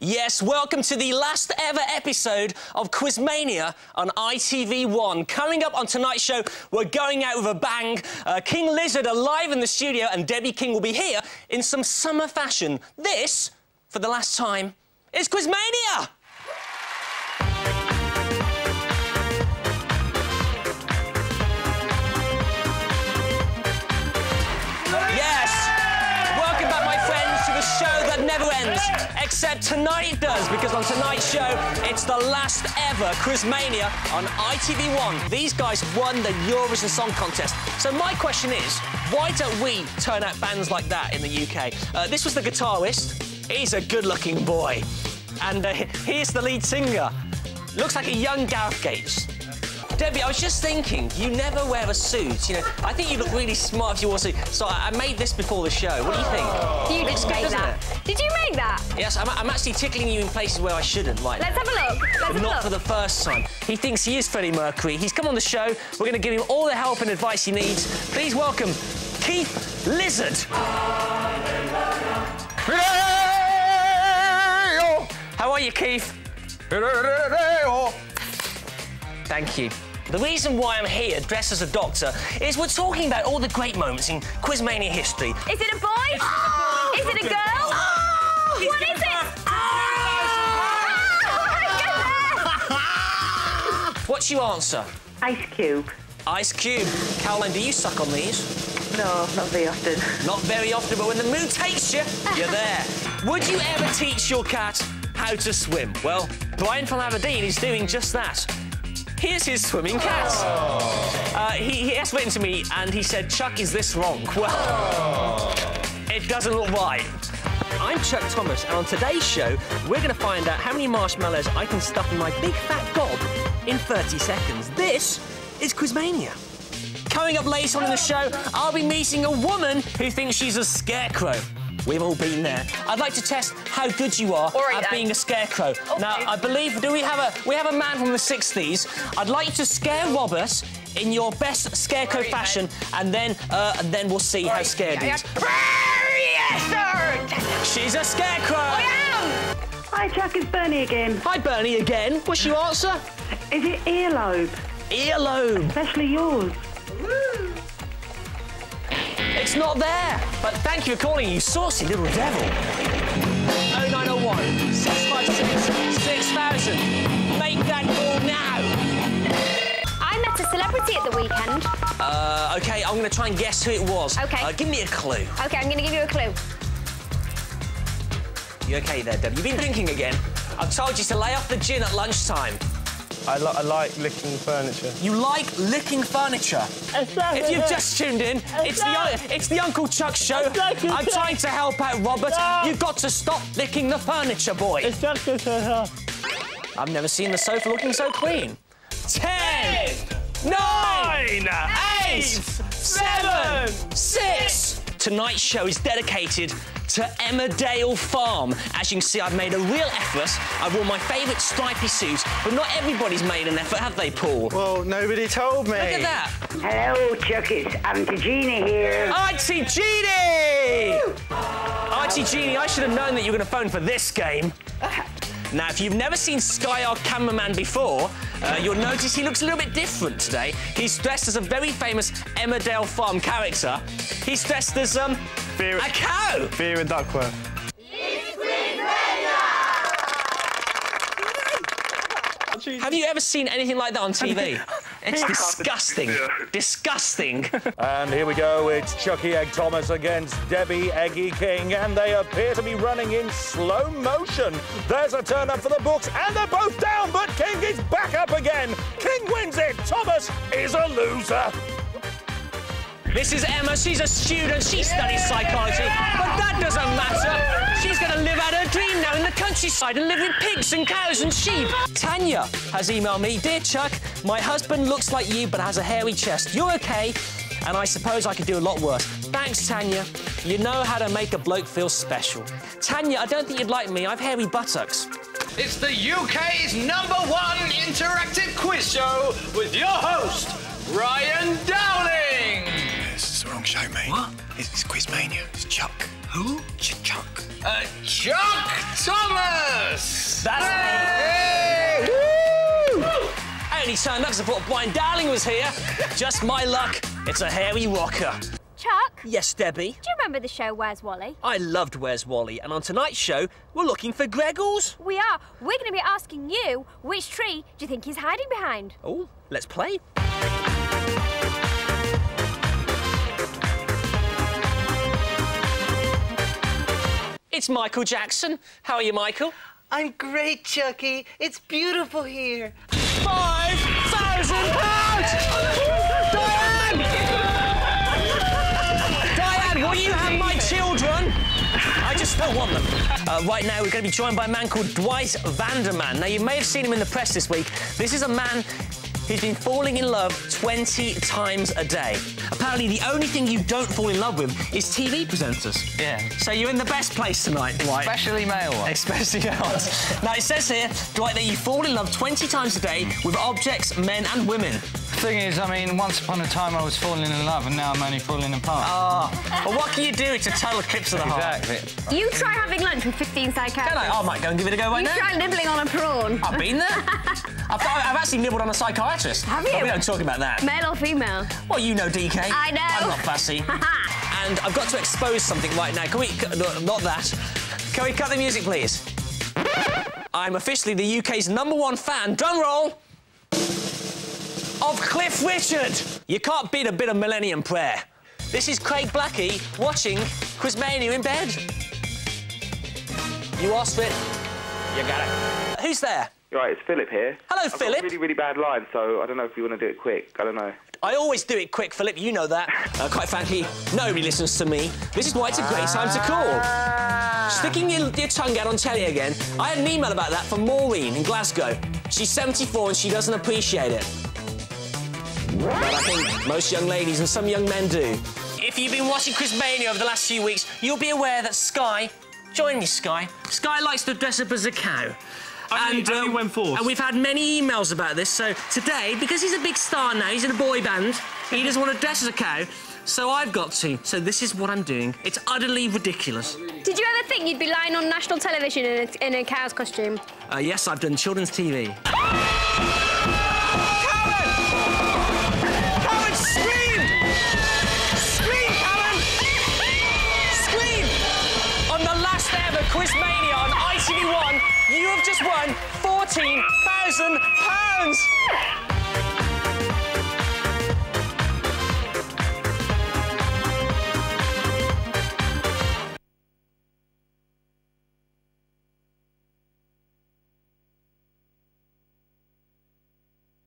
Yes, welcome to the last ever episode of Quizmania on ITV1. Coming up on tonight's show, we're going out with a bang. King Lizard alive in the studio, and Debbie King will be here in some summer fashion. This, for the last time, is Quizmania! Show that never ends, except tonight does, because on tonight's show, it's the last ever Quizmania on ITV1. These guys won the Eurovision Song Contest. So my question is, why don't we turn out bands like that in the UK? This was the guitarist. He's a good-looking boy. And here's the lead singer. Looks like a young Gareth Gates. Debbie, I was just thinking, you never wear a suit. You know, I think you look really smart if you wore a suit. So I made this before the show. What do you think? You did make that. Did you make that? Yes, I'm actually tickling you in places where I shouldn't right now. Let's have a look. Let's have a look. Not for the first time. He thinks he is Freddie Mercury. He's come on the show. We're going to give him all the help and advice he needs. Please welcome Keith Lizard. How are you, Keith? Thank you. The reason why I'm here, dressed as a doctor, is we're talking about all the great moments in Quizmania history. Is it a boy? Oh, is it a girl? Oh, what is it? Oh, What's your answer? Ice Cube. Ice Cube. Caroline, do you suck on these? No, not very often. Not very often, but when the mood takes you, you're there. Would you ever teach your cat how to swim? Well, Brian from Aberdeen is doing just that. Here's his swimming cat. He has written to me and he said, Chuck, is this wrong? Well, it doesn't look right. I'm Chuck Thomas, and on today's show, we're going to find out how many marshmallows I can stuff in my big fat gob in 30 seconds. This is Quizmania. Coming up later on in the show, I'll be meeting a woman who thinks she's a scarecrow. We've all been there. I'd like to test how good you are at being a scarecrow. Okay. Now, I believe we have a man from the 60s. I'd like you to scare Robert in your best scarecrow fashion, and then we'll see how scared he is. She's a scarecrow. I am. Hi, Chuck. It's Bernie again. Hi, Bernie again. What's your answer? Is it earlobe? Earlobe. Especially yours. Woo. It's not there, but thank you for calling, you saucy little devil. 0901 656 6000. Make that call now. I met a celebrity at the weekend. OK, I'm going to try and guess who it was. OK. Give me a clue. OK, I'm going to give you a clue. You OK there, Deb? You've been drinking again. I've told you to lay off the gin at lunchtime. I like licking furniture. You like licking furniture? If you've just tuned in, it's the Uncle Chuck show. I'm trying to help out Robert. No. You've got to stop licking the furniture, boy. I've never seen the sofa looking so clean. 10, 9, 8, 7, 6. Tonight's show is dedicated to Emmerdale Farm. As you can see, I've made a real effort. I've worn my favourite stripy suit, but not everybody's made an effort, have they, Paul? Well, nobody told me. Look at that. Hello, Chuck. It's Auntie Jeannie here. Auntie Jeannie! Auntie Jeannie, I should have known that you were going to phone for this game. Now, if you've never seen Sky, our cameraman, before, you'll notice he looks a little bit different today. He's dressed as a very famous Emmerdale Farm character. He's dressed as, a cow! Vera Duckworth. Have you ever seen anything like that on TV? It's disgusting. Disgusting. And here we go. It's Chucky Egg Thomas against Debbie Eggy King, and they appear to be running in slow motion. There's a turn up for the books, and they're both down, but King is back up again. King wins it. Thomas is a loser. This is Emma. She's a student. She studies psychology, but that doesn't matter. She's going to live out her dream now in the countryside and live with pigs and cows and sheep. Tanya has emailed me, Dear Chuck, my husband looks like you but has a hairy chest. You're OK, and I suppose I could do a lot worse. Thanks, Tanya. You know how to make a bloke feel special. Tanya, I don't think you'd like me. I've hairy buttocks. It's the UK's #1 interactive quiz show with your host, Ryan Dowling. This is the wrong show, mate. What? It's Quizmania. It's Chuck. Who? Chuck. Chuck Thomas! That's Hey! me! I only turned up because I thought Brian Dowling was here. Just my luck, it's a hairy rocker. Chuck? Yes, Debbie? Do you remember the show Where's Wally? I loved Where's Wally, and on tonight's show, we're looking for Greggles. We are. We're going to be asking you, which tree do you think he's hiding behind? Oh, let's play. It's Michael Jackson. How are you, Michael? I'm great, Chucky. It's beautiful here. £5,000! Diane, will you have my children? I just don't want them. Right now, we're going to be joined by a man called Dwight Vanderman. Now, you may have seen him in the press this week. This is a man who's been falling in love 20 times a day. Apparently, the only thing you don't fall in love with is TV presenters. Yeah. So you're in the best place tonight, Dwight. Especially male ones. Especially male ones. Now, it says here, Dwight, that you fall in love 20 times a day with objects, men and women. The thing is, I mean, once upon a time I was falling in love and now I'm only falling apart. Well, what can you do? It's a total eclipse of the heart. Exactly. You try having lunch with 15 psychiatrists. Can I? I might go and give it a go right You now. try nibbling on a prawn. I've been there. I've actually nibbled on a psychiatrist. Have you? But we don't talk about that. Male or female? Well, you know, DK. I know. I'm not fussy. And I've got to expose something right now. Can we... No, not that. Can we cut the music, please? I'm officially the UK's #1 fan, drum roll, of Cliff Richard. You can't beat a bit of Millennium Prayer. This is Craig Blackie watching Quizmania in bed. You asked for it. You got it. Who's there? Right, it's Philip here. Hello, I've Philip. got a really, really bad line, so I don't know if you want to do it quick. I don't know. I always do it quick, Philip, you know that. Quite frankly, nobody listens to me. This is why it's a great time to call. Sticking your tongue out on telly again. I had an email about that from Maureen in Glasgow. She's 74 and she doesn't appreciate it. But I think most young ladies and some young men do. If you've been watching Quizmania over the last few weeks, you'll be aware that Sky... Join me, Sky. Sky likes to dress up as a cow. Only when forced. And we've had many emails about this, so today, because he's a big star now, he's in a boy band, he doesn't want to dress as a cow, so I've got to. So this is what I'm doing. It's utterly ridiculous. Did you ever think you'd be lying on national television in a cow's costume? Yes, I've done children's TV. Cowan, scream! Scream, Cowan! Scream! On the last ever Quizmania on ITV1, you have just won £14,000!